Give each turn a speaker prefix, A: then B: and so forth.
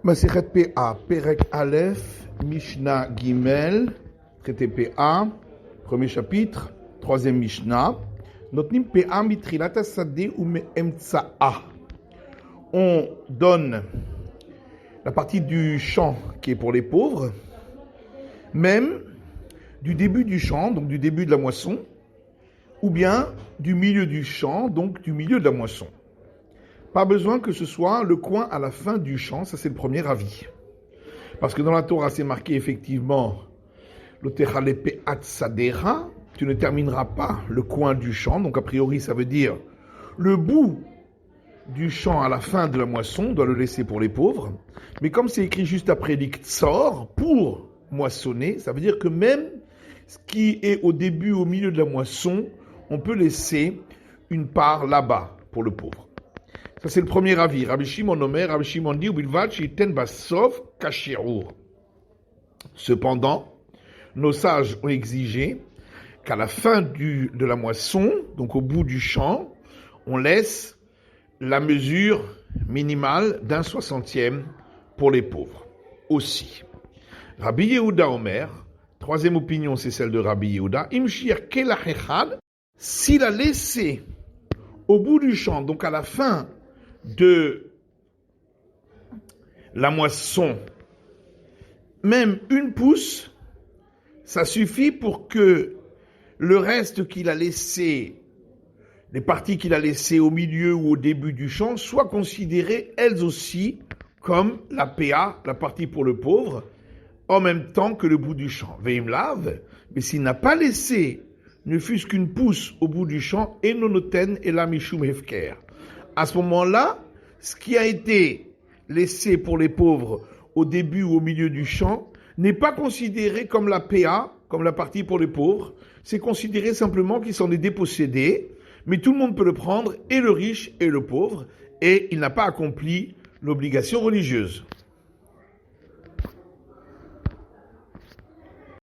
A: Masechet PA, Perek Aleph, Mishnah Gimel, traité PA, premier chapitre, troisième Mishnah. Notnim PA mitrilata sadeh ou me'emtsa'a. On donne la partie du champ qui est pour les pauvres, même du début du champ, donc du début de la moisson, ou bien du milieu du champ, donc du milieu de la moisson. Pas besoin que ce soit le coin à la fin du champ, ça c'est le premier avis. Parce que dans la Torah, c'est marqué effectivement l'otechale pe'at sadera, tu ne termineras pas le coin du champ, donc a priori ça veut dire le bout du champ à la fin de la moisson, on doit le laisser pour les pauvres. Mais comme c'est écrit juste après l'iktsor, pour moissonner, ça veut dire que même ce qui est au début, au milieu de la moisson, on peut laisser une part là-bas pour le pauvre. Ça, c'est le premier avis. Rabbi Shimon Omer, Rabbi Shimon dit, Ubilvad shiten basov kasherur. Cependant, nos sages ont exigé qu'à la fin de la moisson, donc au bout du champ, on laisse la mesure minimale d'un 60e pour les pauvres. Aussi. Rabbi Yehuda Omer, troisième opinion, c'est celle de Rabbi Yehuda, Imshir kelach echad, s'il a laissé au bout du champ, donc à la fin de la moisson, même une pousse, ça suffit pour que le reste qu'il a laissé, les parties qu'il a laissées au milieu ou au début du champ, soient considérées elles aussi comme la PA, la partie pour le pauvre, en même temps que le bout du champ. Veim lave, mais s'il n'a pas laissé ne fût-ce qu'une pousse au bout du champ, et nonoten et la mishum hefker. À ce moment-là, ce qui a été laissé pour les pauvres au début ou au milieu du champ n'est pas considéré comme la PA, comme la partie pour les pauvres. C'est considéré simplement qu'il s'en est dépossédé, mais tout le monde peut le prendre, et le riche et le pauvre, et il n'a pas accompli l'obligation religieuse.